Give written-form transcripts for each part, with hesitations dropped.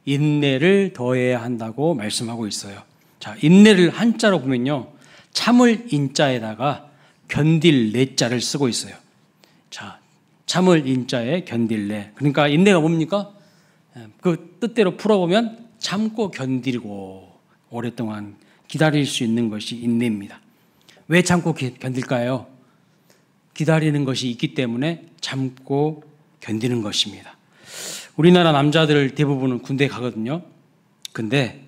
인내를 더해야 한다고 말씀하고 있어요. 자, 인내를 한자로 보면요, 참을 인자에다가 견딜 내자를 쓰고 있어요. 자, 참을 인자에 견딜 내. 그러니까 인내가 뭡니까? 그 뜻대로 풀어보면 참고 견디고 오랫동안 기다릴 수 있는 것이 인내입니다. 왜 참고 견딜까요? 기다리는 것이 있기 때문에 참고 견디는 것입니다. 우리나라 남자들 대부분은 군대 가거든요. 근데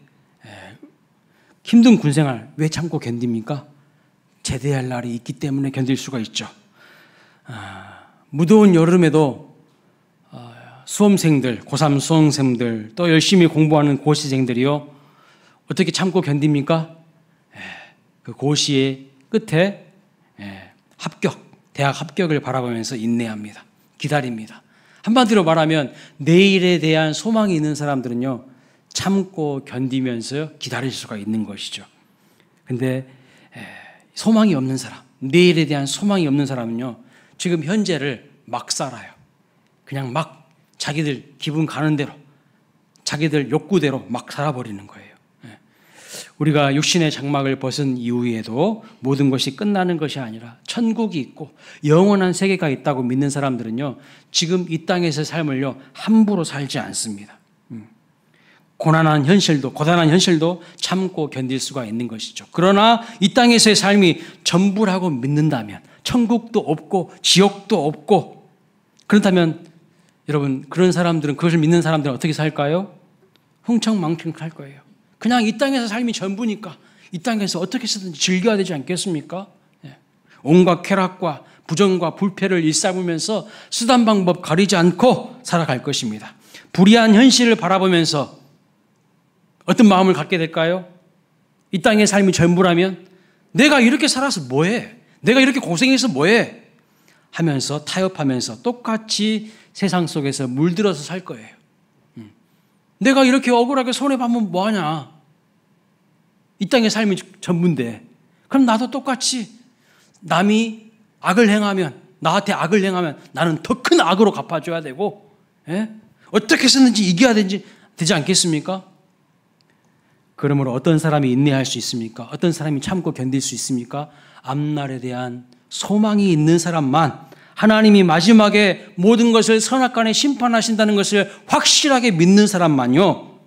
힘든 군생활 왜 참고 견딥니까? 제대할 날이 있기 때문에 견딜 수가 있죠. 무더운 여름에도 수험생들, 고3 수험생들, 또 열심히 공부하는 고시생들이요, 어떻게 참고 견딥니까? 그 고시의 끝에 대학 합격을 바라보면서 인내합니다. 기다립니다. 한마디로 말하면 내일에 대한 소망이 있는 사람들은요, 참고 견디면서 기다릴 수가 있는 것이죠. 근데 소망이 없는 사람, 내일에 대한 소망이 없는 사람은요, 지금 현재를 막 살아요. 그냥 막 자기들 기분 가는 대로, 자기들 욕구대로 막 살아버리는 거예요. 우리가 육신의 장막을 벗은 이후에도 모든 것이 끝나는 것이 아니라 천국이 있고 영원한 세계가 있다고 믿는 사람들은요, 지금 이 땅에서의 삶을요, 함부로 살지 않습니다. 고단한 현실도 참고 견딜 수가 있는 것이죠. 그러나 이 땅에서의 삶이 전부라고 믿는다면, 천국도 없고 지옥도 없고, 그렇다면 여러분, 그런 사람들은, 그것을 믿는 사람들은 어떻게 살까요? 흥청망청 살 거예요. 그냥 이 땅에서 삶이 전부니까 이 땅에서 어떻게 쓰든지 즐겨야 되지 않겠습니까? 온갖 쾌락과 부정과 불패를 일삼으면서 수단 방법 가리지 않고 살아갈 것입니다. 불의한 현실을 바라보면서 어떤 마음을 갖게 될까요? 이 땅의 삶이 전부라면 내가 이렇게 살아서 뭐해? 내가 이렇게 고생해서 뭐해? 하면서 타협하면서 똑같이 세상 속에서 물들어서 살 거예요. 내가 이렇게 억울하게 손해보면 뭐하냐? 이 땅의 삶이 전부인데, 그럼 나도 똑같이 남이 악을 행하면, 나한테 악을 행하면 나는 더 큰 악으로 갚아줘야 되고, 어떻게 했는지 이겨야 되지 않겠습니까? 그러므로 어떤 사람이 인내할 수 있습니까? 어떤 사람이 참고 견딜 수 있습니까? 앞날에 대한 소망이 있는 사람만, 하나님이 마지막에 모든 것을 선악간에 심판하신다는 것을 확실하게 믿는 사람만요,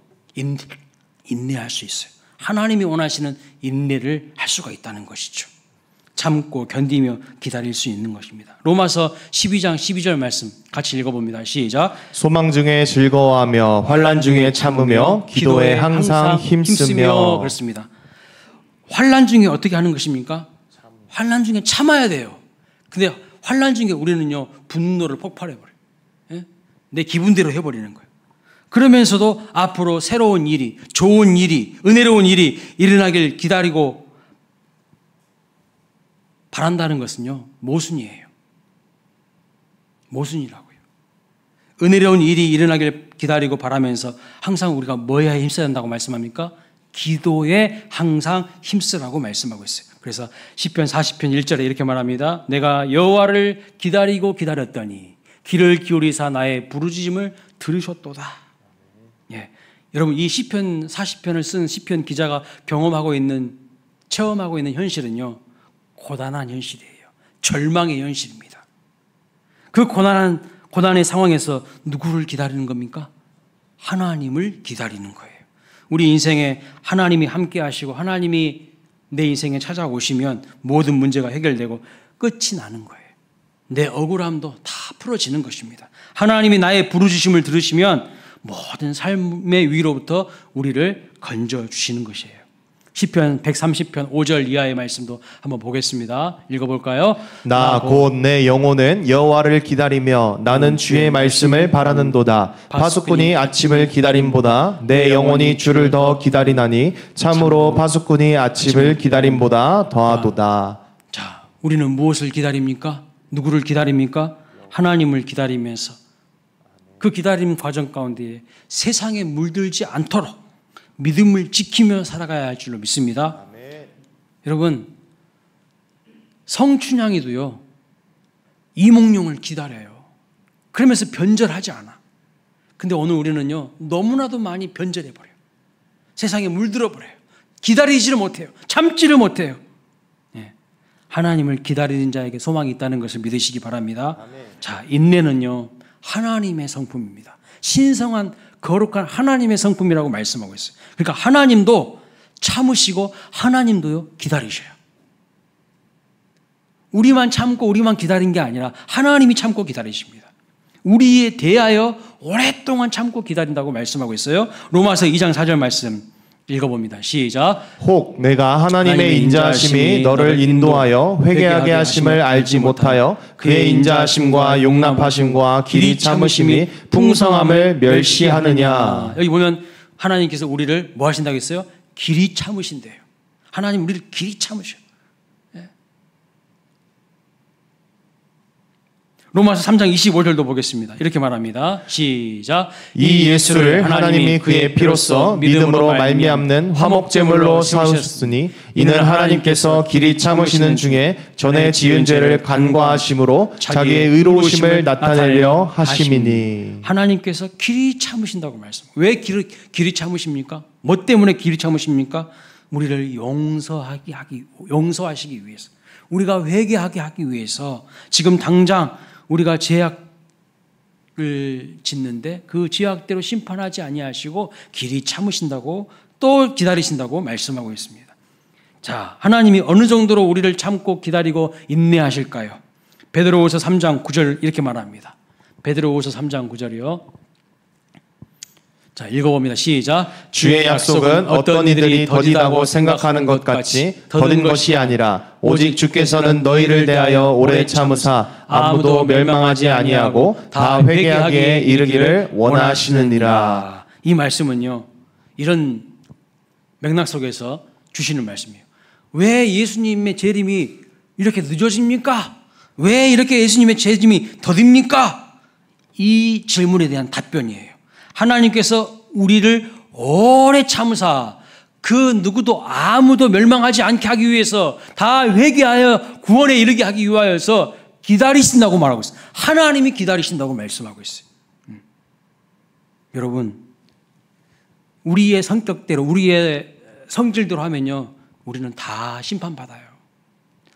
인내할 수 있어요. 하나님이 원하시는 인내를 할 수가 있다는 것이죠. 참고 견디며 기다릴 수 있는 것입니다. 로마서 12장 12절 말씀 같이 읽어봅니다. 시작. 소망 중에 즐거워하며 환난 중에 참으며 기도에 항상 힘쓰며. 그렇습니다. 환난 중에 어떻게 하는 것입니까? 환난 중에 참아야 돼요. 근데 환난 중에 우리는요, 분노를 폭발해버려요. 내 기분대로 해버리는 거예요. 그러면서도 앞으로 새로운 일이, 좋은 일이, 은혜로운 일이 일어나길 기다리고 바란다는 것은요, 모순이에요. 모순이라고요. 은혜로운 일이 일어나길 기다리고 바라면서 항상 우리가 뭐에 힘써야 한다고 말씀합니까? 기도에 항상 힘쓰라고 말씀하고 있어요. 그래서 시편 40편 1절에 이렇게 말합니다. 내가 여호와를 기다렸더니 귀를 기울이사 나의 부르짖음을 들으셨도다. 여러분, 이 시편 40편을 쓴 시편 기자가 체험하고 있는 현실은요, 고단한 현실이에요. 절망의 현실입니다. 그 고난의 상황에서 누구를 기다리는 겁니까? 하나님을 기다리는 거예요. 우리 인생에 하나님이 함께 하시고 하나님이 내 인생에 찾아오시면 모든 문제가 해결되고 끝이 나는 거예요. 내 억울함도 다 풀어지는 것입니다. 하나님이 나의 부르짖음을 들으시면 모든 삶의 위로부터 우리를 건져주시는 것이에요. 시편 130편 5절 이하의 말씀도 한번 보겠습니다. 읽어볼까요? 나 곧 내 영혼은 여호와를 기다리며 나는 주의 말씀을 바라는도다. 파수꾼이 아침을 기다림보다 내 영혼이 주를 더 기다리나니 참으로 파수꾼이 아침을 기다림보다 더하도다. 자, 우리는 무엇을 기다립니까? 누구를 기다립니까? 하나님을 기다리면서 그 기다림 과정 가운데 세상에 물들지 않도록 믿음을 지키며 살아가야 할 줄로 믿습니다. 아멘. 여러분, 성춘향이도요, 이몽룡을 기다려요. 그러면서 변절하지 않아. 근데 오늘 우리는요, 너무나도 많이 변절해버려요. 세상에 물들어버려요. 기다리지를 못해요. 참지를 못해요. 예. 하나님을 기다리는 자에게 소망이 있다는 것을 믿으시기 바랍니다. 자, 인내는요, 하나님의 성품입니다. 신성한 거룩한 하나님의 성품이라고 말씀하고 있어요. 그러니까 하나님도 참으시고 하나님도요, 기다리셔요. 우리만 참고 우리만 기다린 게 아니라 하나님이 참고 기다리십니다. 우리에 대하여 오랫동안 참고 기다린다고 말씀하고 있어요. 로마서 2장 4절 말씀 읽어봅니다. 시작. 혹 내가 하나님의 인자하심이 너를 인도하여 회개하게 하심을 알지 못하여 그의 인자하심과 용납하심과 길이 참으심이 풍성함을 멸시하느냐. 여기 보면 하나님께서 우리를 뭐 하신다고 했어요? 길이 참으신대요. 하나님 우리를 길이 참으셔요. 로마서 3장 25절도 보겠습니다. 이렇게 말합니다. 시작. 이 예수를 하나님이 그의 피로써 믿음으로 말미암는 화목제물로 세우셨으니 이는 하나님께서 길이 참으시는 중에 전에 지은 죄를 간과하심으로 자기의 의로우심을 나타내려 하심이니. 하나님께서 길이 참으신다고 말씀. 왜 길이 참으십니까? 뭐 때문에 길이 참으십니까? 우리를 용서하시기 위해서, 우리가 회개하게 하기 위해서. 지금 당장 우리가 죄악을 짓는데 그 죄악대로 심판하지 아니하시고 길이 참으신다고, 또 기다리신다고 말씀하고 있습니다. 자, 하나님이 어느 정도로 우리를 참고 기다리고 인내하실까요? 베드로후서 3장 9절 이렇게 말합니다. 베드로후서 3장 9절이요. 자, 읽어봅니다. 시작. 주의 약속은 어떤 이들이 더디다고 생각하는 것 같이 더딘 것이 아니라 오직 주께서는 너희를 대하여 오래 참으사 아무도 멸망하지 아니하고 다 회개하기에 이르기를 원하시느니라. 이 말씀은요, 이런 맥락 속에서 주시는 말씀이에요. 왜 예수님의 재림이 이렇게 늦어집니까? 왜 이렇게 예수님의 재림이 더딥니까? 이 질문에 대한 답변이에요. 하나님께서 우리를 오래 참으사 그 누구도 아무도 멸망하지 않게 하기 위해서, 다 회개하여 구원에 이르게 하기 위하여서 기다리신다고 말하고 있어요. 하나님이 기다리신다고 말씀하고 있어요. 여러분, 우리의 성격대로, 우리의 성질대로 하면요, 우리는 다 심판받아요.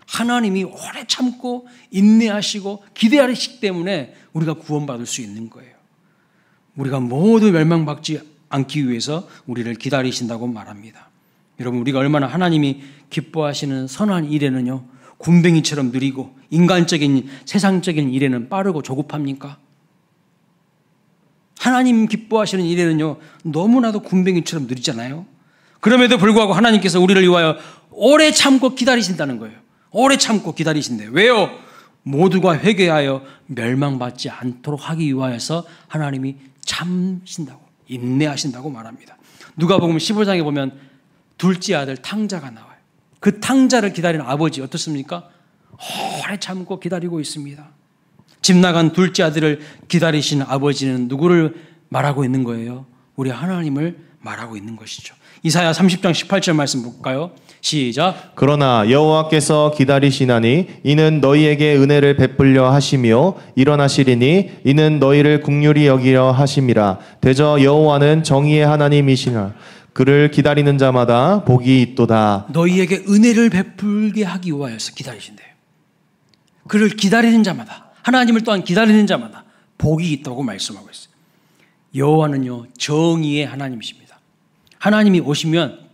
하나님이 오래 참고 인내하시고 기다리시기 때문에 우리가 구원받을 수 있는 거예요. 우리가 모두 멸망받지 않기 위해서 우리를 기다리신다고 말합니다. 여러분, 우리가 얼마나 하나님이 기뻐하시는 선한 일에는요, 군뱅이처럼 느리고 인간적인 세상적인 일에는 빠르고 조급합니까? 하나님 기뻐하시는 일에는요, 너무나도 군뱅이처럼 느리잖아요. 그럼에도 불구하고 하나님께서 우리를 위하여 오래 참고 기다리신다는 거예요. 오래 참고 기다리신대요. 왜요? 모두가 회개하여 멸망받지 않도록 하기 위하여서 하나님이 참신다고, 인내하신다고 말합니다. 누가복음 15장에 보면 둘째 아들 탕자가 나와요. 그 탕자를 기다리는 아버지 어떻습니까? 오래 참고 기다리고 있습니다. 집 나간 둘째 아들을 기다리시는 아버지는 누구를 말하고 있는 거예요? 우리 하나님을 말하고 있는 것이죠. 이사야 30장 18절 말씀 볼까요? 시작. 그러나 여호와께서 기다리시나니 이는 너희에게 은혜를 베풀려 하시며 일어나시리니 이는 너희를 긍휼히 여기려 하심이라. 대저 여호와는 정의의 하나님이시나 그를 기다리는 자마다 복이 있도다. 너희에게 은혜를 베풀게 하기 위하여서 기다리신대요. 그를 기다리는 자마다, 하나님을 또한 기다리는 자마다 복이 있다고 말씀하고 있어요. 여호와는요, 정의의 하나님이십니다. 하나님이 오시면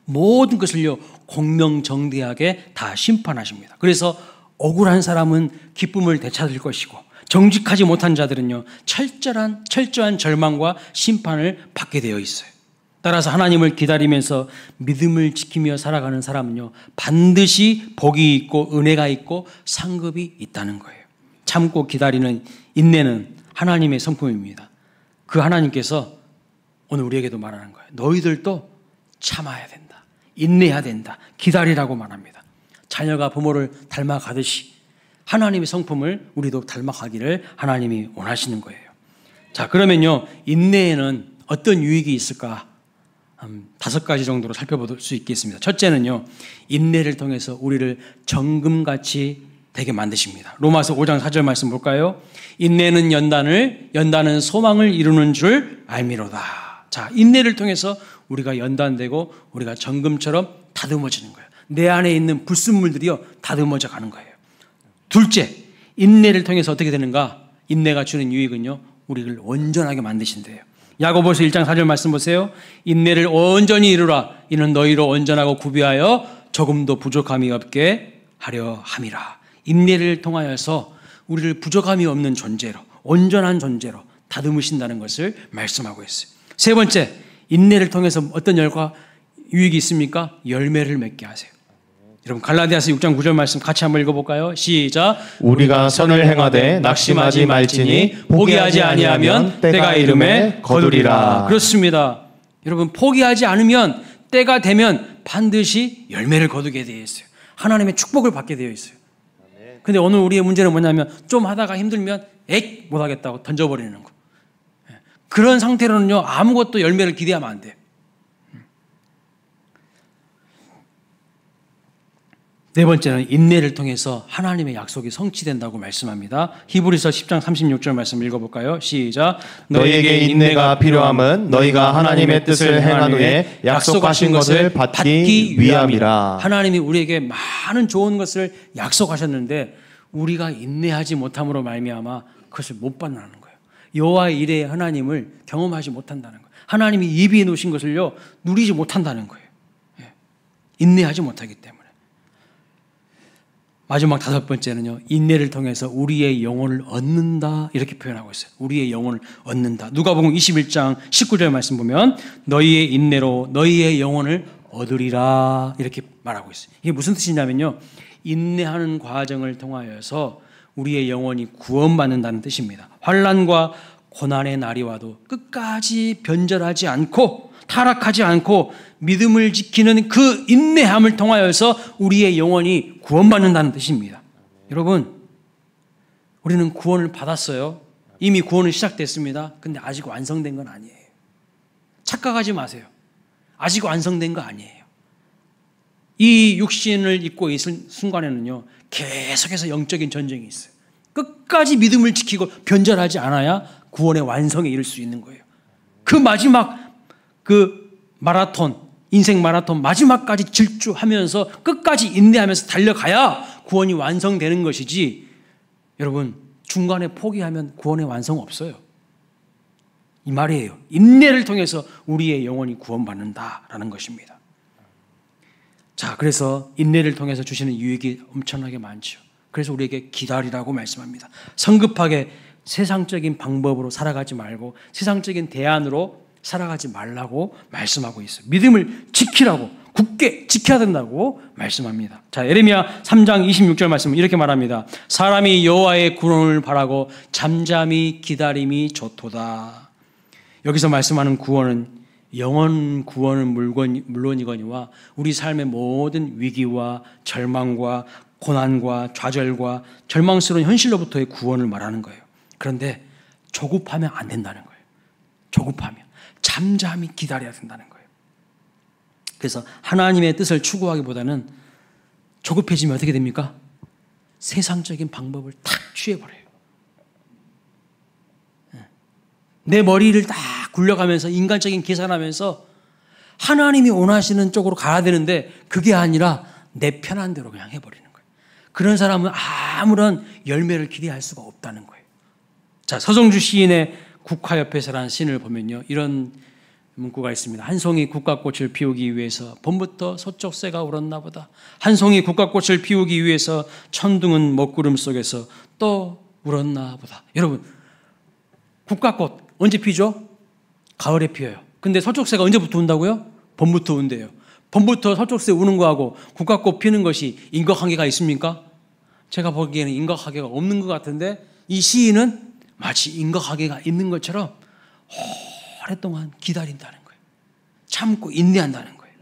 모든 것을요, 공명정대하게 다 심판하십니다. 그래서 억울한 사람은 기쁨을 되찾을 것이고, 정직하지 못한 자들은요, 철저한 절망과 심판을 받게 되어 있어요. 따라서 하나님을 기다리면서 믿음을 지키며 살아가는 사람은요, 반드시 복이 있고 은혜가 있고 상급이 있다는 거예요. 참고 기다리는 인내는 하나님의 성품입니다. 그 하나님께서 오늘 우리에게도 말하는 거예요. 너희들도 참아야 된다. 인내해야 된다. 기다리라고 말합니다. 자녀가 부모를 닮아가듯이 하나님의 성품을 우리도 닮아가기를 하나님이 원하시는 거예요. 자, 그러면요, 인내에는 어떤 유익이 있을까? 5가지 정도로 살펴볼 수 있겠습니다. 첫째는요, 인내를 통해서 우리를 정금같이 되게 만드십니다. 로마서 5장 4절 말씀 볼까요? 인내는 연단은 소망을 이루는 줄 알미로다. 자, 인내를 통해서 우리가 연단되고 우리가 정금처럼 다듬어지는 거예요. 내 안에 있는 불순물들이요 다듬어져 가는 거예요. 둘째, 인내를 통해서 어떻게 되는가? 인내가 주는 유익은요, 우리를 온전하게 만드신대요. 야고보서 1장 4절 말씀 보세요. 인내를 온전히 이루라. 이는 너희로 온전하고 구비하여 조금도 부족함이 없게 하려 함이라. 인내를 통하여서 우리를 부족함이 없는 존재로, 온전한 존재로 다듬으신다는 것을 말씀하고 있어요. 세 번째, 인내를 통해서 어떤 유익이 있습니까? 열매를 맺게 하세요. 여러분, 갈라디아서 6장 9절 말씀 같이 한번 읽어볼까요? 시작. 우리가 선을 행하되 낙심하지 말지니 포기하지 아니하면 때가 이름에 거두리라. 그렇습니다. 여러분, 포기하지 않으면 때가 되면 반드시 열매를 거두게 되어 있어요. 하나님의 축복을 받게 되어 있어요. 근데 오늘 우리의 문제는 뭐냐면 좀 하다가 힘들면 못하겠다고 던져버리는 거. 그런 상태로는요, 아무것도 열매를 기대하면 안 돼요. 네 번째는 인내를 통해서 하나님의 약속이 성취된다고 말씀합니다. 히브리서 10장 36절 말씀 읽어볼까요? 시작. 너희에게 인내가 필요함은 너희가 하나님의 뜻을 행한 후에 약속하신 것을 받기 위함이라. 하나님이 우리에게 많은 좋은 것을 약속하셨는데 우리가 인내하지 못함으로 말미암아 그것을 못 받는다는 거예요. 여호와의 일에 하나님을 경험하지 못한다는 거예요. 하나님이 예비해 놓으신 것을요 누리지 못한다는 거예요. 인내하지 못하기 때문에. 마지막 다섯 번째는요, 인내를 통해서 우리의 영혼을 얻는다, 이렇게 표현하고 있어요. 우리의 영혼을 얻는다. 누가복음 21장 19절 말씀 보면 너희의 인내로 너희의 영혼을 얻으리라, 이렇게 말하고 있어요. 이게 무슨 뜻이냐면요, 인내하는 과정을 통하여서 우리의 영혼이 구원받는다는 뜻입니다. 환난과 고난의 날이 와도 끝까지 변절하지 않고 타락하지 않고 믿음을 지키는 그 인내함을 통하여서 우리의 영혼이 구원받는다는 뜻입니다. 여러분, 우리는 구원을 받았어요. 이미 구원은 시작됐습니다. 근데 아직 완성된 건 아니에요. 착각하지 마세요. 아직 완성된 거 아니에요. 이 육신을 입고 있을 순간에는요, 계속해서 영적인 전쟁이 있어요. 끝까지 믿음을 지키고 변절하지 않아야 구원의 완성에 이를 수 있는 거예요. 그 마지막 마라톤, 인생 마라톤 마지막까지 질주하면서 끝까지 인내하면서 달려가야 구원이 완성되는 것이지, 여러분, 중간에 포기하면 구원의 완성 없어요. 이 말이에요. 인내를 통해서 우리의 영혼이 구원받는다라는 것입니다. 자, 그래서 인내를 통해서 주시는 유익이 엄청나게 많죠. 그래서 우리에게 기다리라고 말씀합니다. 성급하게 세상적인 방법으로 살아가지 말고 세상적인 대안으로 살아가지 말라고 말씀하고 있어요. 믿음을 지키라고, 굳게 지켜야 된다고 말씀합니다. 자, 예레미야 3장 26절 말씀은 이렇게 말합니다. 사람이 여호와의 구원을 바라고 잠잠히 기다림이 좋도다. 여기서 말씀하는 구원은 영원 구원은 물론이거니와 우리 삶의 모든 위기와 절망과 고난과 좌절과 절망스러운 현실로부터의 구원을 말하는 거예요. 그런데 조급하면 안 된다는 거예요. 조급하면 잠잠히 기다려야 된다는 거예요. 그래서 하나님의 뜻을 추구하기보다는 조급해지면 어떻게 됩니까? 세상적인 방법을 탁 취해버려요. 내 머리를 딱 굴려가면서 인간적인 계산하면서 하나님이 원하시는 쪽으로 가야 되는데 그게 아니라 내 편한 대로 그냥 해버리는 거예요. 그런 사람은 아무런 열매를 기대할 수가 없다는 거예요. 자, 서정주 시인의 국화옆에서라는 시를 보면요, 이런 문구가 있습니다. 한 송이 국화꽃을 피우기 위해서 봄부터 서쪽새가 울었나 보다. 한 송이 국화꽃을 피우기 위해서 천둥은 먹구름 속에서 또 울었나 보다. 여러분, 국화꽃 언제 피죠? 가을에 피어요. 근데 서쪽새가 언제부터 운다고요? 봄부터 운대요. 봄부터 서쪽새 우는 거하고 국화꽃 피는 것이 인과관계가 있습니까? 제가 보기에는 인과관계가 없는 것 같은데 이 시인은 마치 인과관계가 있는 것처럼 오랫동안 기다린다는 거예요. 참고 인내한다는 거예요.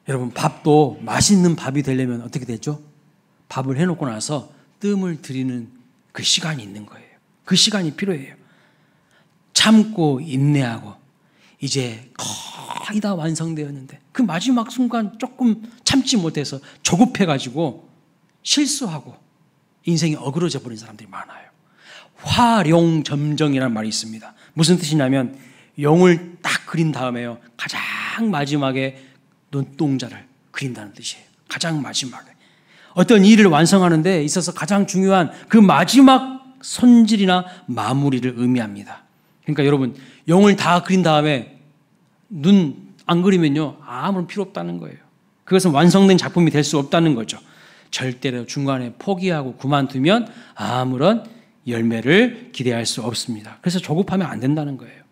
여러분, 밥도 맛있는 밥이 되려면 어떻게 되죠? 밥을 해놓고 나서 뜸을 들이는 그 시간이 있는 거예요. 그 시간이 필요해요. 참고 인내하고 이제 거의 다 완성되었는데 그 마지막 순간 조금 참지 못해서 조급해가지고 실수하고 인생이 어그러져 버린 사람들이 많아요. 화룡점정이라는 말이 있습니다. 무슨 뜻이냐면 용을 딱 그린 다음에요, 가장 마지막에 눈동자를 그린다는 뜻이에요. 가장 마지막에 어떤 일을 완성하는 데 있어서 가장 중요한 그 마지막 손질이나 마무리를 의미합니다. 그러니까 여러분, 용을 다 그린 다음에 눈 안 그리면요 아무런 필요 없다는 거예요. 그것은 완성된 작품이 될 수 없다는 거죠. 절대로 중간에 포기하고 그만두면 아무런 열매를 기대할 수 없습니다. 그래서 조급하면 안 된다는 거예요.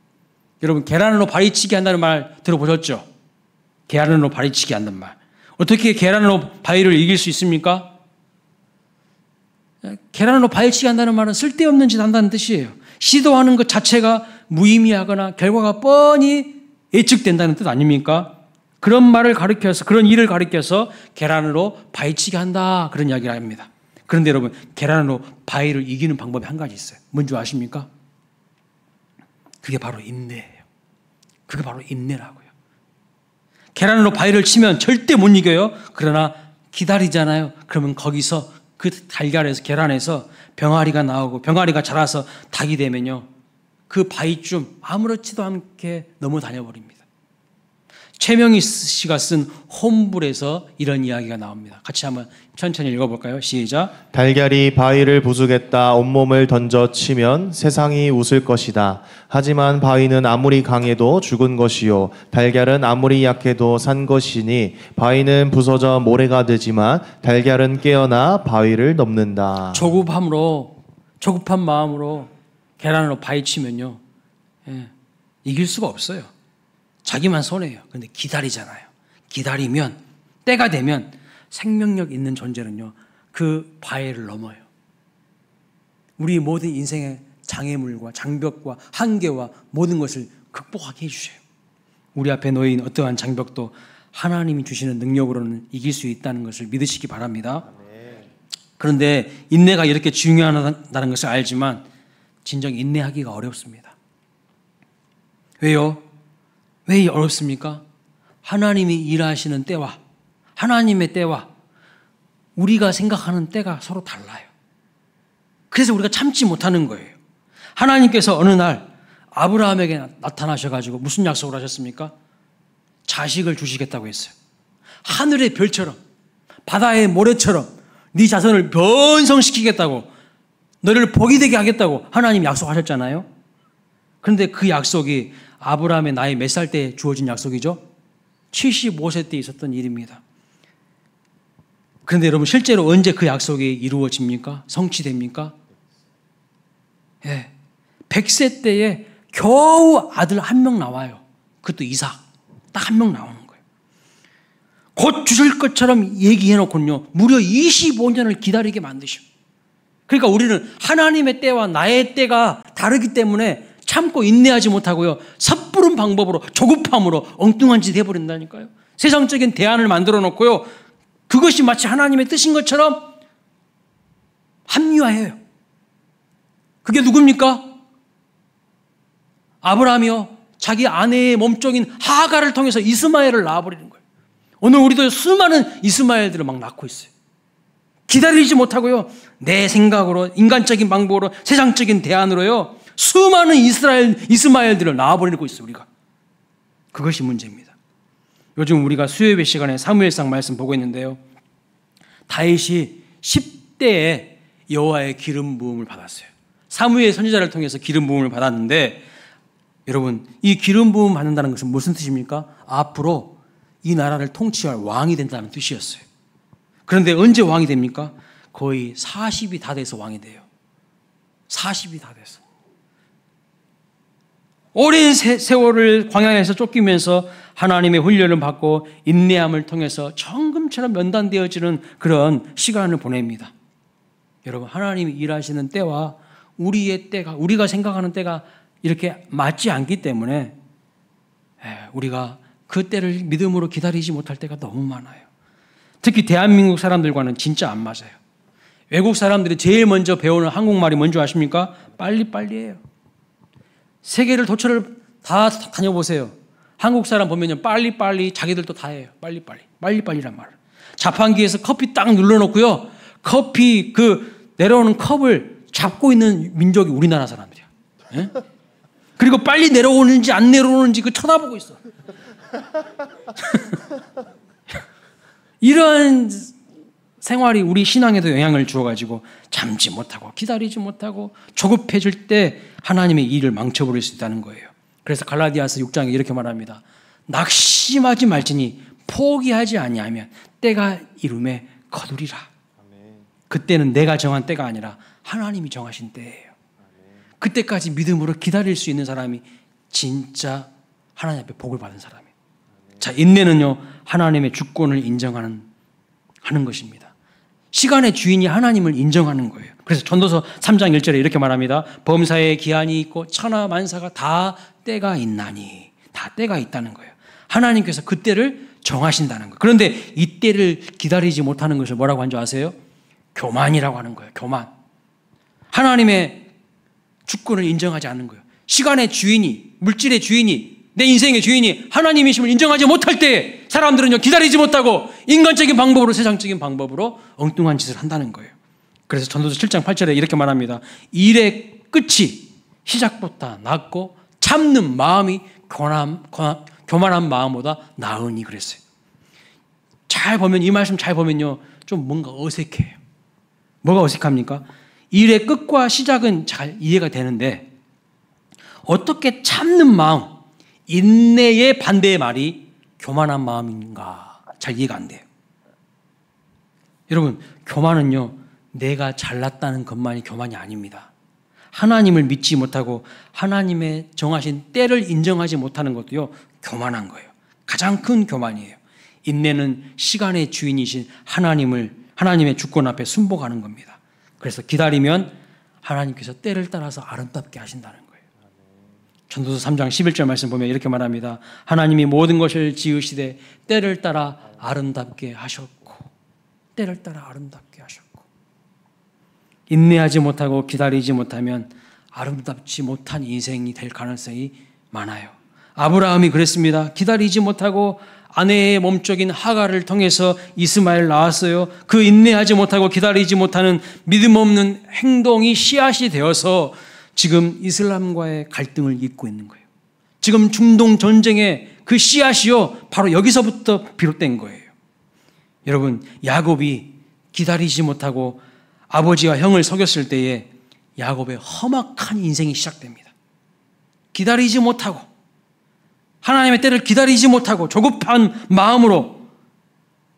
여러분, 계란으로 바위치기 한다는 말 들어보셨죠? 계란으로 바위치기 한다는 말. 어떻게 계란으로 바위를 이길 수 있습니까? 계란으로 바위치기 한다는 말은 쓸데없는 짓 한다는 뜻이에요. 시도하는 것 자체가 무의미하거나 결과가 뻔히 예측된다는 뜻 아닙니까? 그런 말을 가리켜서, 그런 일을 가리켜서 계란으로 바위치기 한다, 그런 이야기를 합니다. 그런데 여러분, 계란으로 바위를 이기는 방법이 한 가지 있어요. 뭔지 아십니까? 그게 바로 인내예요. 그게 바로 인내라고요. 계란으로 바위를 치면 절대 못 이겨요. 그러나 기다리잖아요. 그러면 거기서 그 달걀에서, 계란에서 병아리가 나오고 병아리가 자라서 닭이 되면요, 그 바위쯤 아무렇지도 않게 넘어 다녀버립니다. 최명희 씨가 쓴 홈불에서 이런 이야기가 나옵니다. 같이 한번 천천히 읽어볼까요? 시작. 달걀이 바위를 부수겠다 온몸을 던져 치면 세상이 웃을 것이다. 하지만 바위는 아무리 강해도 죽은 것이요 달걀은 아무리 약해도 산 것이니 바위는 부서져 모래가 되지만 달걀은 깨어나 바위를 넘는다. 조급한 마음으로 계란으로 바위 치면요, 이길 수가 없어요. 자기만 손해요. 그런데 기다리잖아요. 기다리면, 때가 되면 생명력 있는 존재는요, 그 바위를 넘어요. 우리 모든 인생의 장애물과 장벽과 한계와 모든 것을 극복하게 해주셔요. 우리 앞에 놓인 어떠한 장벽도 하나님이 주시는 능력으로는 이길 수 있다는 것을 믿으시기 바랍니다. 그런데 인내가 이렇게 중요하다는 것을 알지만 진정 인내하기가 어렵습니다. 왜요? 왜 어렵습니까? 하나님이 일하시는 때와 하나님의 때와 우리가 생각하는 때가 서로 달라요. 그래서 우리가 참지 못하는 거예요. 하나님께서 어느 날 아브라함에게 나타나셔가지고 무슨 약속을 하셨습니까? 자식을 주시겠다고 했어요. 하늘의 별처럼, 바다의 모래처럼 네 자손을 번성시키겠다고, 너를 복이 되게 하겠다고 하나님 약속하셨잖아요. 그런데 그 약속이 아브라함의 나이 몇 살 때 주어진 약속이죠? 75세 때 있었던 일입니다. 그런데 여러분, 실제로 언제 그 약속이 이루어집니까? 성취됩니까? 100세 때에 겨우 아들 한 명 나와요. 그것도 이삭. 딱 한 명 나오는 거예요. 곧 주실 것처럼 얘기해놓고는요, 무려 25년을 기다리게 만드셔. 그러니까 우리는 하나님의 때와 나의 때가 다르기 때문에 참고 인내하지 못하고요, 섣부른 방법으로, 조급함으로 엉뚱한 짓 해버린다니까요. 세상적인 대안을 만들어 놓고요, 그것이 마치 하나님의 뜻인 것처럼 합리화해요. 그게 누굽니까? 아브라함이요, 자기 아내의 몸종인 하가를 통해서 이스마엘을 낳아버리는 거예요. 오늘 우리도 수많은 이스마엘들을 막 낳고 있어요. 기다리지 못하고요, 내 생각으로, 인간적인 방법으로, 세상적인 대안으로요, 수많은 이스마엘들을 낳아버리고 있어요, 우리가. 그것이 문제입니다. 요즘 우리가 수요예배 시간에 사무엘상 말씀 보고 있는데요, 다윗이 10대에 여호와의 기름 부음을 받았어요. 사무엘 선지자를 통해서 기름 부음을 받았는데, 여러분, 이 기름 부음 받는다는 것은 무슨 뜻입니까? 앞으로 이 나라를 통치할 왕이 된다는 뜻이었어요. 그런데 언제 왕이 됩니까? 거의 40이 다 돼서 왕이 돼요. 40이 다 돼서. 오랜 세월을 광야에서 쫓기면서 하나님의 훈련을 받고 인내함을 통해서 정금처럼 연단되어지는 그런 시간을 보냅니다. 여러분, 하나님이 일하시는 때와 우리의 때가, 우리가 생각하는 때가 이렇게 맞지 않기 때문에 우리가 그 때를 믿음으로 기다리지 못할 때가 너무 많아요. 특히 대한민국 사람들과는 진짜 안 맞아요. 외국 사람들이 제일 먼저 배우는 한국말이 뭔지 아십니까? 빨리빨리예요. 세계를 도처를 다 다녀보세요. 한국 사람 보면요, 빨리빨리 자기들도 다 해요. 빨리빨리란 말을. 자판기에서 커피 딱 눌러놓고요, 커피 내려오는 컵을 잡고 있는 민족이 우리나라 사람들이야. 예? 그리고 빨리 내려오는지 안 내려오는지 쳐다보고 있어. 이런 생활이 우리 신앙에도 영향을 주어가지고 참지 못하고 기다리지 못하고 조급해질 때 하나님의 일을 망쳐버릴 수 있다는 거예요. 그래서 갈라디아서 6장에 이렇게 말합니다. 낙심하지 말지니 포기하지 아니하면 때가 이름에 거두리라. 그때는 내가 정한 때가 아니라 하나님이 정하신 때예요. 그때까지 믿음으로 기다릴 수 있는 사람이 진짜 하나님 앞에 복을 받은 사람이에요. 자, 인내는요, 하나님의 주권을 인정하는 것입니다. 시간의 주인이 하나님을 인정하는 거예요. 그래서 전도서 3장 1절에 이렇게 말합니다. 범사에 기한이 있고 천하 만사가 다 때가 있나니. 다 때가 있다는 거예요. 하나님께서 그 때를 정하신다는 거예요. 그런데 이 때를 기다리지 못하는 것을 뭐라고 한 줄 아세요? 교만이라고 하는 거예요. 교만. 하나님의 주권을 인정하지 않는 거예요. 시간의 주인이, 물질의 주인이, 내 인생의 주인이 하나님이심을 인정하지 못할 때 사람들은요, 기다리지 못하고 인간적인 방법으로, 세상적인 방법으로 엉뚱한 짓을 한다는 거예요. 그래서 전도서 7장 8절에 이렇게 말합니다. 일의 끝이 시작보다 낫고 참는 마음이 교만한 마음보다 나으니 그랬어요. 잘 보면, 이 말씀 잘 보면요, 좀 뭔가 어색해요. 뭐가 어색합니까? 일의 끝과 시작은 잘 이해가 되는데 어떻게 참는 마음, 인내의 반대의 말이 교만한 마음인가 잘 이해가 안 돼요. 여러분, 교만은요, 내가 잘났다는 것만이 교만이 아닙니다. 하나님을 믿지 못하고 하나님의 정하신 때를 인정하지 못하는 것도요, 교만한 거예요. 가장 큰 교만이에요. 인내는 시간의 주인이신 하나님의 주권 앞에 순복하는 겁니다. 그래서 기다리면 하나님께서 때를 따라서 아름답게 하신다는 거예요. 전도서 3장 11절 말씀 보면 이렇게 말합니다. 하나님이 모든 것을 지으시되 때를 따라 아름답게 하셨고, 때를 따라 아름답게 하셨고. 인내하지 못하고 기다리지 못하면 아름답지 못한 인생이 될 가능성이 많아요. 아브라함이 그랬습니다. 기다리지 못하고 아내의 몸적인 하갈을 통해서 이스마엘 낳았어요. 그 인내하지 못하고 기다리지 못하는 믿음 없는 행동이 씨앗이 되어서 지금 이슬람과의 갈등을 잇고 있는 거예요. 지금 중동 전쟁의 그 씨앗이요, 바로 여기서부터 비롯된 거예요. 여러분, 야곱이 기다리지 못하고 아버지와 형을 속였을 때에 야곱의 험악한 인생이 시작됩니다. 기다리지 못하고, 하나님의 때를 기다리지 못하고 조급한 마음으로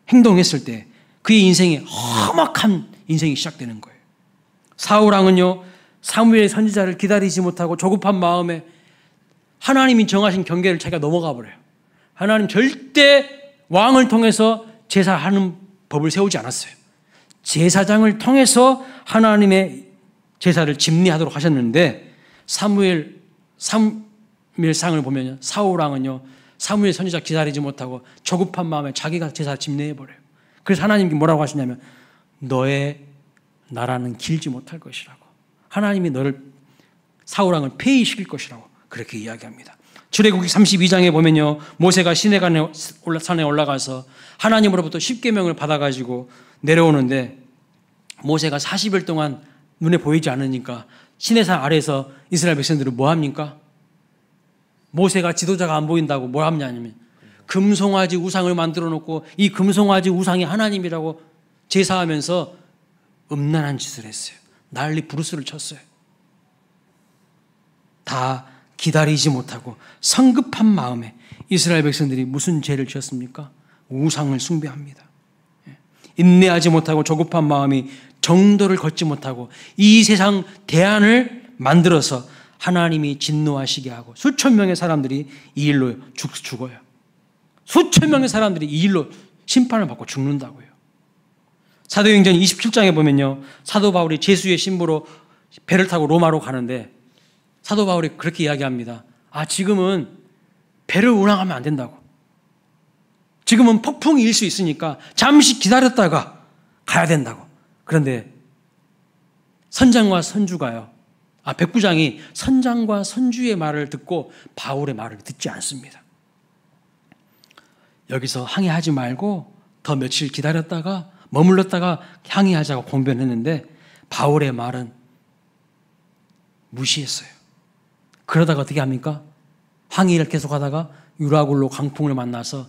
행동했을 때 그의 인생에 험악한 인생이 시작되는 거예요. 사울왕은요, 사무엘 선지자를 기다리지 못하고 조급한 마음에 하나님이 정하신 경계를 자기가 넘어가 버려요. 하나님 절대 왕을 통해서 제사하는 법을 세우지 않았어요. 제사장을 통해서 하나님의 제사를 집리하도록 하셨는데, 사무엘상을 보면 사울왕은요, 사무엘 선지자 기다리지 못하고 조급한 마음에 자기가 제사를 집례해버려요. 그래서 하나님께 뭐라고 하시냐면, 너의 나라는 길지 못할 것이라고, 하나님이 너를, 사울왕을 폐위시킬 것이라고 그렇게 이야기합니다. 출애굽기 32장에 보면요, 모세가 시내산에 올라가서 하나님으로부터 십계명을 받아가지고 내려오는데, 모세가 40일 동안 눈에 보이지 않으니까 시내산 아래에서 이스라엘 백성들은 뭐 합니까? 모세가 지도자가 안 보인다고 뭘 하냐면 금송아지 우상을 만들어 놓고 이 금송아지 우상이 하나님이라고 제사하면서 음란한 짓을 했어요. 난리 부르스를 쳤어요. 다 기다리지 못하고 성급한 마음에 이스라엘 백성들이 무슨 죄를 지었습니까? 우상을 숭배합니다. 인내하지 못하고 조급한 마음이 정도를 걷지 못하고 이 세상 대안을 만들어서 하나님이 진노하시게 하고 수천 명의 사람들이 이 일로 죽어요. 수천 명의 사람들이 이 일로 심판을 받고 죽는다고요. 사도행전 27장에 보면요, 사도 바울이 제수의 신부로 배를 타고 로마로 가는데 사도 바울이 그렇게 이야기합니다. 지금은 배를 운항하면 안 된다고. 지금은 폭풍이 일 수 있으니까 잠시 기다렸다가 가야 된다고. 그런데 선장과 선주가요, 백부장이 선장과 선주의 말을 듣고 바울의 말을 듣지 않습니다. 여기서 항해하지 말고 더 며칠 기다렸다가 머물렀다가 항해하자고 공변했는데 바울의 말은 무시했어요. 그러다가 어떻게 합니까? 항해를 계속하다가 유라굴로 강풍을 만나서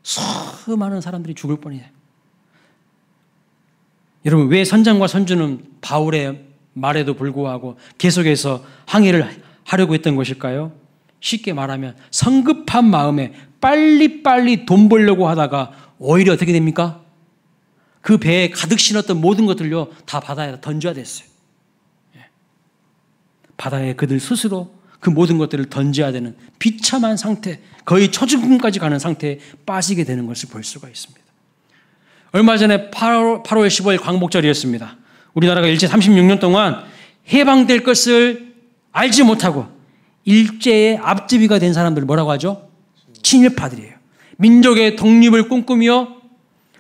수많은 사람들이 죽을 뻔해요. 여러분, 왜 선장과 선주는 바울의 말에도 불구하고 계속해서 항해를 하려고 했던 것일까요? 쉽게 말하면 성급한 마음에 빨리빨리 돈 벌려고 하다가 오히려 어떻게 됩니까? 그 배에 가득 실었던 모든 것들요 다 바다에 던져야 됐어요. 바다에 그들 스스로 그 모든 것들을 던져야 되는 비참한 상태, 거의 초중풍까지 가는 상태에 빠지게 되는 것을 볼 수가 있습니다. 얼마 전에 8월 15일 광복절이었습니다. 우리나라가 일제 36년 동안 해방될 것을 알지 못하고 일제의 앞제비가 된 사람들 뭐라고 하죠? 친일파들이에요. 민족의 독립을 꿈꾸며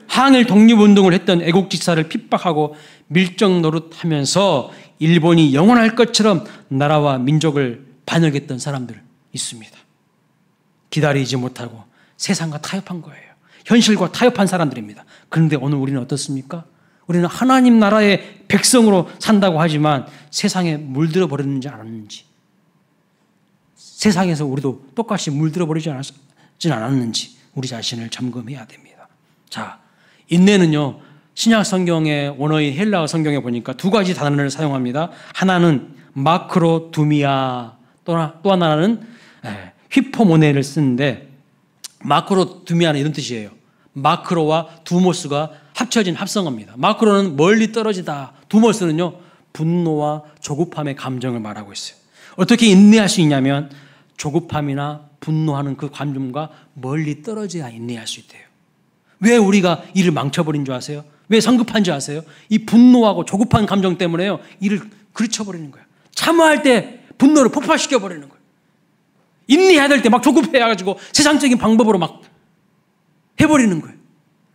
항일 독립운동을 했던 애국지사를 핍박하고 밀정 노릇하면서 일본이 영원할 것처럼 나라와 민족을 반역했던 사람들 있습니다. 기다리지 못하고 세상과 타협한 거예요. 현실과 타협한 사람들입니다. 그런데 오늘 우리는 어떻습니까? 우리는 하나님 나라의 백성으로 산다고 하지만 세상에 물들어 버렸는지 않았는지, 세상에서 우리도 똑같이 물들어 버리지 않았는지 우리 자신을 점검해야 됩니다. 자, 인내는요, 신약 성경의 원어인 헬라어 성경에 보니까 두 가지 단어를 사용합니다. 하나는 마크로두미아, 또 하나는 휘포모네를 쓰는데, 마크로두미아는 이런 뜻이에요. 마크로와 두모스가 합쳐진 합성어입니다. 마크로는 멀리 떨어지다, 두모스는요 분노와 조급함의 감정을 말하고 있어요. 어떻게 인내할 수 있냐면 조급함이나 분노하는 그 감정과 멀리 떨어져야 인내할 수 있대요. 왜 우리가 일을 망쳐버린 줄 아세요? 왜 성급한 줄 아세요? 이 분노하고 조급한 감정 때문에요 일을 그르쳐버리는 거예요. 참아할 때 분노를 폭발시켜버리는 거예요. 인내해야 될 때 막 조급해가지고 세상적인 방법으로 막 해버리는 거예요.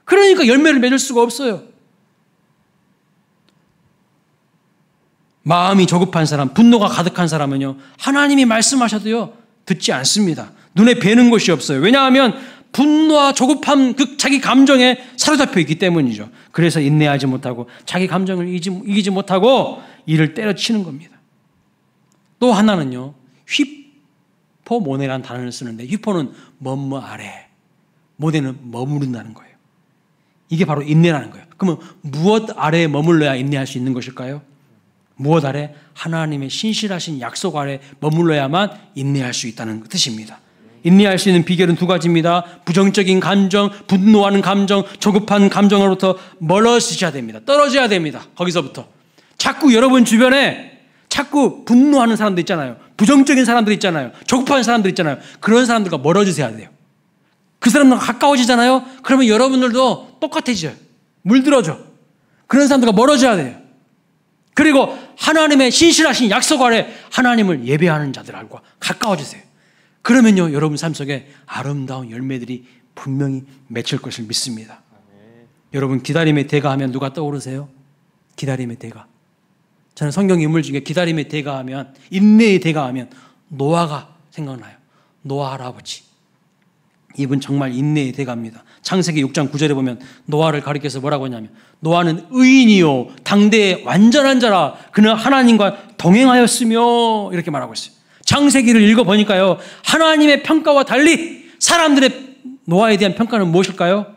그러니까 열매를 맺을 수가 없어요. 마음이 조급한 사람, 분노가 가득한 사람은요 하나님이 말씀하셔도요 듣지 않습니다. 눈에 뵈는 것이 없어요. 왜냐하면 분노와 조급함, 그 자기 감정에 사로잡혀 있기 때문이죠. 그래서 인내하지 못하고 자기 감정을 이기지 못하고 이를 때려치는 겁니다. 또 하나는요 휘포모네라는 단어를 쓰는데, 휘포는 뭐뭐 아래, 모네는 머무른다는 거예요. 이게 바로 인내라는 거예요. 그러면 무엇 아래에 머물러야 인내할 수 있는 것일까요? 무엇 아래? 하나님의 신실하신 약속 아래 머물러야만 인내할 수 있다는 뜻입니다. 인내할 수 있는 비결은 두 가지입니다. 부정적인 감정, 분노하는 감정, 조급한 감정으로부터 멀어지셔야 됩니다. 떨어져야 됩니다. 거기서부터. 자꾸 여러분 주변에 자꾸 분노하는 사람들 있잖아요. 부정적인 사람들 있잖아요. 조급한 사람들 있잖아요. 그런 사람들과 멀어지셔야 돼요. 그 사람들과 가까워지잖아요. 그러면 여러분들도 똑같아져요. 물들어져. 그런 사람들과 멀어져야 돼요. 그리고 하나님의 신실하신 약속 아래 하나님을 예배하는 자들과 가까워지세요. 그러면요 여러분 삶 속에 아름다운 열매들이 분명히 맺힐 것을 믿습니다. 여러분 기다림의 대가 하면 누가 떠오르세요? 기다림의 대가. 저는 성경 인물 중에 기다림의 대가 하면, 인내의 대가 하면 노아가 생각나요. 노아 할아버지. 이분 정말 인내의 대가입니다. 창세기 6장 9절에 보면 노아를 가리켜서 뭐라고 하냐면, 노아는 의인이요 당대의 완전한 자라, 그는 하나님과 동행하였으며, 이렇게 말하고 있어요. 창세기를 읽어보니까요 하나님의 평가와 달리 사람들의 노아에 대한 평가는 무엇일까요?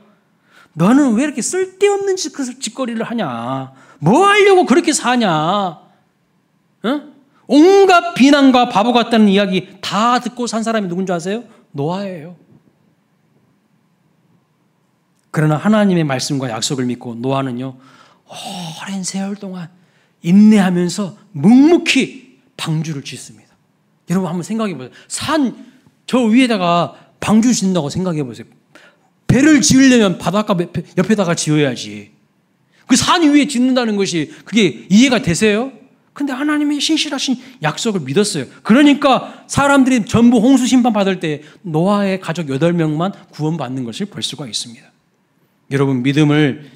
너는 왜 이렇게 쓸데없는 짓거리를 하냐, 뭐 하려고 그렇게 사냐, 응? 온갖 비난과 바보 같다는 이야기 다 듣고 산 사람이 누군지 아세요? 노아예요. 그러나 하나님의 말씀과 약속을 믿고 노아는요 오랜 세월 동안 인내하면서 묵묵히 방주를 짓습니다. 여러분 한번 생각해 보세요. 산 저 위에다가 방주 짓는다고 생각해 보세요. 배를 지으려면 바닷가 옆에다가 지어야지. 그 산 위에 짓는다는 것이 그게 이해가 되세요? 근데 하나님의 신실하신 약속을 믿었어요. 그러니까 사람들이 전부 홍수 심판 받을 때 노아의 가족 8명만 구원받는 것을 볼 수가 있습니다. 여러분 믿음을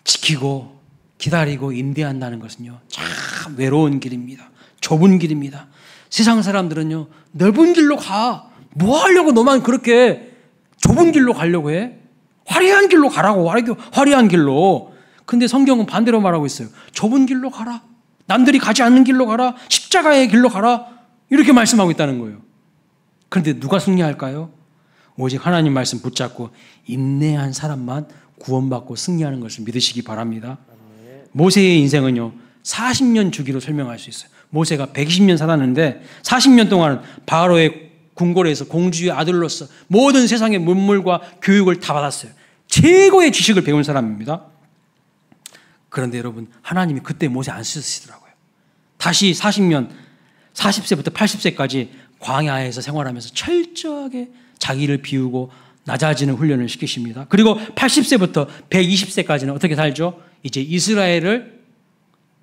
지키고 기다리고 인내한다는 것은요, 참 외로운 길입니다. 좁은 길입니다. 세상 사람들은요, 넓은 길로 가. 뭐 하려고 너만 그렇게 좁은 길로 가려고 해? 화려한 길로 가라고, 화려한 길로. 근데 성경은 반대로 말하고 있어요. 좁은 길로 가라. 남들이 가지 않는 길로 가라. 십자가의 길로 가라. 이렇게 말씀하고 있다는 거예요. 그런데 누가 승리할까요? 오직 하나님 말씀 붙잡고 인내한 사람만 구원받고 승리하는 것을 믿으시기 바랍니다. 모세의 인생은요, 40년 주기로 설명할 수 있어요. 모세가 120년 살았는데 40년 동안 바로의 궁궐에서 공주의 아들로서 모든 세상의 문물과 교육을 다 받았어요. 최고의 지식을 배운 사람입니다. 그런데 여러분, 하나님이 그때 모세 안 쓰시더라고요. 다시 40년, 40세부터 80세까지 광야에서 생활하면서 철저하게 자기를 비우고 낮아지는 훈련을 시키십니다. 그리고 80세부터 120세까지는 어떻게 살죠? 이제 이스라엘을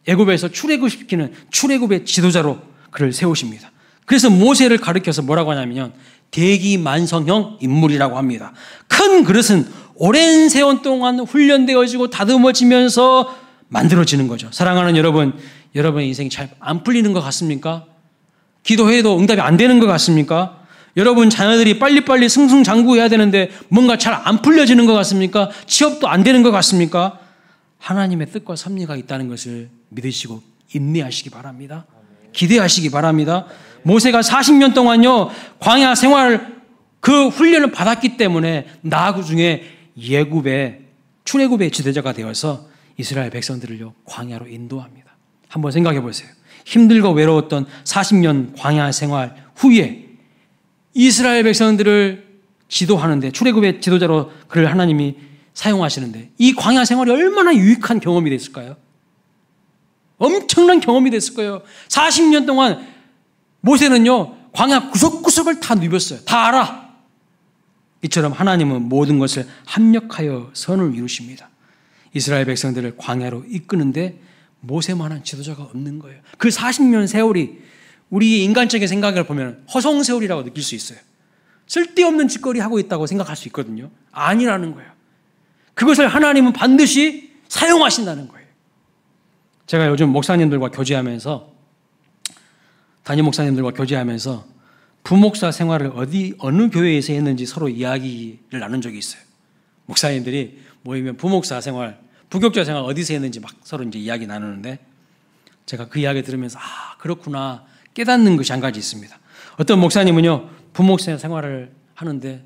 애굽에서 출애굽시키는 출애굽의 지도자로 그를 세우십니다. 그래서 모세를 가리켜서 뭐라고 하냐면 대기만성형 인물이라고 합니다. 큰 그릇은 오랜 세월 동안 훈련되어지고 다듬어지면서 만들어지는 거죠. 사랑하는 여러분, 여러분의 인생이 잘 안 풀리는 것 같습니까? 기도해도 응답이 안 되는 것 같습니까? 여러분 자녀들이 빨리빨리 승승장구해야 되는데 뭔가 잘 안 풀려지는 것 같습니까? 취업도 안 되는 것 같습니까? 하나님의 뜻과 섭리가 있다는 것을 믿으시고 인내하시기 바랍니다. 기대하시기 바랍니다. 모세가 40년 동안요, 광야 생활 그 훈련을 받았기 때문에 나중에 출애굽의 지도자가 되어서 이스라엘 백성들을요, 광야로 인도합니다. 한번 생각해 보세요. 힘들고 외로웠던 40년 광야 생활 후에 이스라엘 백성들을 지도하는데, 출애굽의 지도자로 그를 하나님이 사용하시는데, 이 광야 생활이 얼마나 유익한 경험이 됐을까요? 엄청난 경험이 됐을 거예요. 40년 동안 모세는요, 광야 구석구석을 다 누볐어요. 다 알아. 이처럼 하나님은 모든 것을 합력하여 선을 이루십니다. 이스라엘 백성들을 광야로 이끄는데 모세만한 지도자가 없는 거예요. 그 40년 세월이 우리 인간적인 생각을 보면 허송세월이라고 느낄 수 있어요. 쓸데없는 짓거리 하고 있다고 생각할 수 있거든요. 아니라는 거예요. 그것을 하나님은 반드시 사용하신다는 거예요. 제가 요즘 목사님들과 교제하면서, 담임 목사님들과 교제하면서 부목사 생활을 어느 교회에서 했는지 서로 이야기를 나눈 적이 있어요. 목사님들이 모이면 부목사 생활, 부교육자 생활 어디서 했는지 막 서로 이제 이야기 나누는데, 제가 그 이야기 들으면서 그렇구나 깨닫는 것이 한 가지 있습니다. 어떤 목사님은요, 부목사 생활을 하는데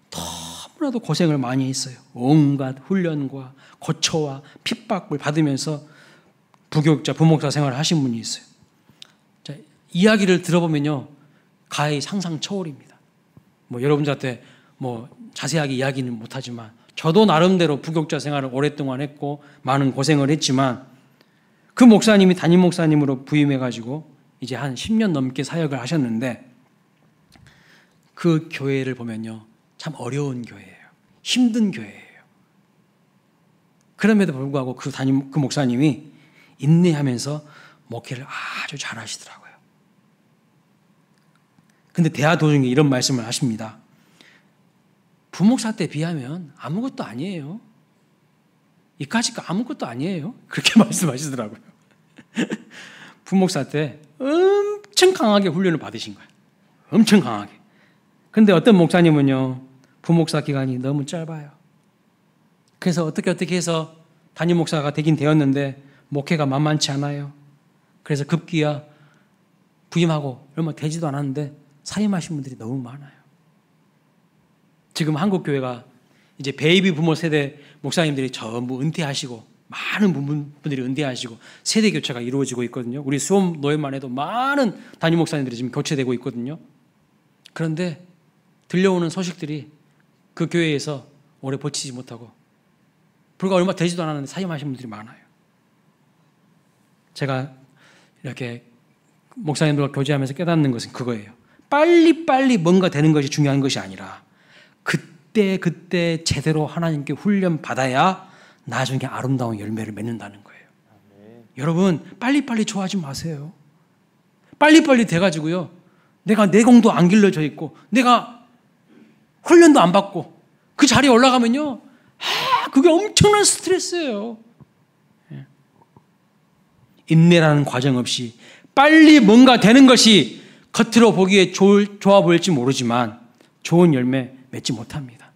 너무나도 고생을 많이 했어요. 온갖 훈련과 고초와 핍박을 받으면서 부교육자, 부목사 생활을 하신 분이 있어요. 자, 이야기를 들어보면요, 가히 상상 초월입니다. 여러분들한테 자세하게 이야기는 못하지만, 저도 나름대로 부교육자 생활을 오랫동안 했고 많은 고생을 했지만, 그 목사님이 담임 목사님으로 부임해가지고 이제 한 10년 넘게 사역을 하셨는데, 그 교회를 보면요, 참 어려운 교회예요. 힘든 교회예요. 그럼에도 불구하고 그 목사님이 인내하면서 목회를 아주 잘 하시더라고요. 근데 대화 도중에 이런 말씀을 하십니다. 부목사 때 비하면 아무것도 아니에요. 이까짓 거 아무것도 아니에요. 그렇게 말씀하시더라고요. 부목사 때 엄청 강하게 훈련을 받으신 거예요. 엄청 강하게. 근데 어떤 목사님은요, 부목사 기간이 너무 짧아요. 그래서 어떻게 해서 담임 목사가 되긴 되었는데 목회가 만만치 않아요. 그래서 급기야 부임하고 얼마 되지도 않았는데 사임하신 분들이 너무 많아요. 지금 한국 교회가 이제 베이비 부모 세대 목사님들이 전부 은퇴하시고, 많은 분들이 은퇴하시고 세대 교체가 이루어지고 있거든요. 우리 수험 노예만 해도 많은 담임 목사님들이 지금 교체되고 있거든요. 그런데 들려오는 소식들이 그 교회에서 오래 버티지 못하고 불과 얼마 되지도 않았는데 사임하신 분들이 많아요. 제가 이렇게 목사님들과 교제하면서 깨닫는 것은 그거예요. 빨리빨리 뭔가 되는 것이 중요한 것이 아니라 그때 제대로 하나님께 훈련 받아야 나중에 아름다운 열매를 맺는다는 거예요. 여러분, 빨리빨리 좋아하지 마세요. 빨리빨리 돼가지고요, 내가 내공도 안 길러져 있고 내가 훈련도 안 받고 그 자리에 올라가면요, 그게 엄청난 스트레스예요. 인내라는 과정 없이 빨리 뭔가 되는 것이 겉으로 보기에 좋아 보일지 모르지만 좋은 열매 맺지 못합니다.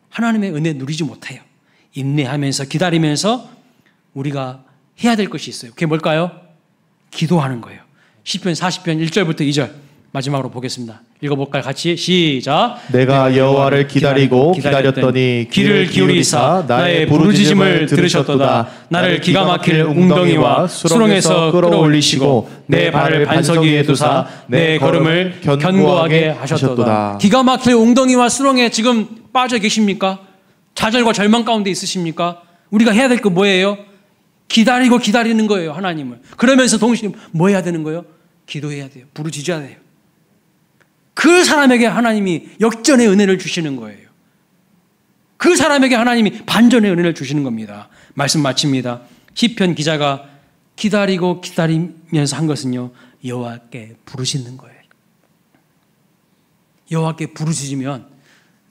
하나님의 은혜 누리지 못해요. 인내하면서 기다리면서 우리가 해야 될 것이 있어요. 그게 뭘까요? 기도하는 거예요. 시편 40편 1절부터 2절 마지막으로 보겠습니다. 읽어볼까요? 같이 시작. 내가 여호와를 기다리고 기다렸더니 귀를 기울이사 나의 부르짖음을 들으셨도다. 나를 기가 막힐 웅덩이와 수렁에서 끌어올리시고 내 발을 반석 위에 두사 내 걸음을 견고하게 하셨도다. 기가 막힐 웅덩이와 수렁에 지금 빠져 계십니까? 좌절과 절망 가운데 있으십니까? 우리가 해야 될 거 뭐예요? 기다리고 기다리는 거예요, 하나님을. 그러면서 동시에 뭐 해야 되는 거예요? 기도해야 돼요. 부르짖어야 돼요. 그 사람에게 하나님이 역전의 은혜를 주시는 거예요. 그 사람에게 하나님이 반전의 은혜를 주시는 겁니다. 말씀 마칩니다. 시편 기자가 기다리고 기다리면서 한 것은요, 여호와께 부르짖는 거예요. 여호와께 부르짖으면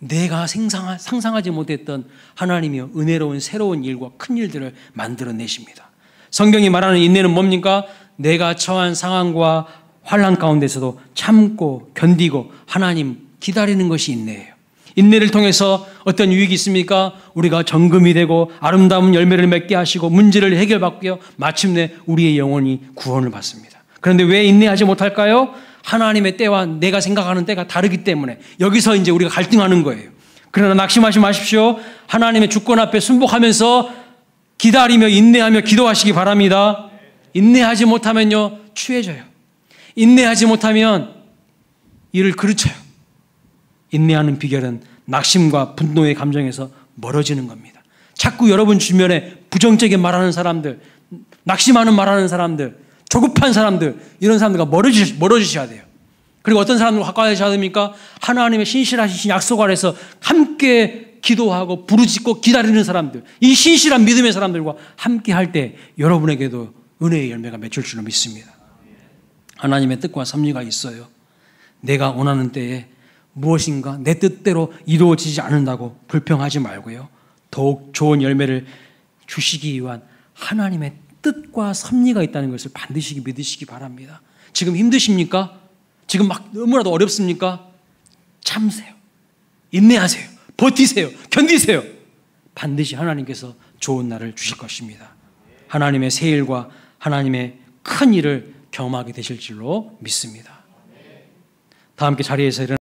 내가 상상하지 못했던 하나님의 은혜로운 새로운 일과 큰 일들을 만들어내십니다. 성경이 말하는 인내는 뭡니까? 내가 처한 상황과 환난 가운데서도 참고 견디고 하나님 기다리는 것이 인내예요. 인내를 통해서 어떤 유익이 있습니까? 우리가 정금이 되고 아름다운 열매를 맺게 하시고 문제를 해결받고요. 마침내 우리의 영혼이 구원을 받습니다. 그런데 왜 인내하지 못할까요? 하나님의 때와 내가 생각하는 때가 다르기 때문에 여기서 이제 우리가 갈등하는 거예요. 그러나 낙심하지 마십시오. 하나님의 주권 앞에 순복하면서 기다리며 인내하며 기도하시기 바랍니다. 인내하지 못하면요, 취해져요. 인내하지 못하면 이를 그르쳐요. 인내하는 비결은 낙심과 분노의 감정에서 멀어지는 겁니다. 자꾸 여러분 주변에 부정적인 말하는 사람들, 낙심하는 말하는 사람들, 조급한 사람들, 이런 사람들과 멀어지셔야 돼요. 그리고 어떤 사람들과 가까워지셔야 됩니까? 하나님의 신실하신 약속 아래서 함께 기도하고 부르짖고 기다리는 사람들, 이 신실한 믿음의 사람들과 함께 할 때 여러분에게도 은혜의 열매가 맺힐 줄로 믿습니다. 하나님의 뜻과 섭리가 있어요. 내가 원하는 때에 무엇인가 내 뜻대로 이루어지지 않는다고 불평하지 말고요. 더욱 좋은 열매를 주시기 위한 하나님의 뜻과 섭리가 있다는 것을 반드시 믿으시기 바랍니다. 지금 힘드십니까? 지금 막 너무나도 어렵습니까? 참으세요. 인내하세요. 버티세요. 견디세요. 반드시 하나님께서 좋은 날을 주실 것입니다. 하나님의 새 일과 하나님의 큰 일을 경험하게 되실 줄로 믿습니다. 다 함께 자리에서 일어나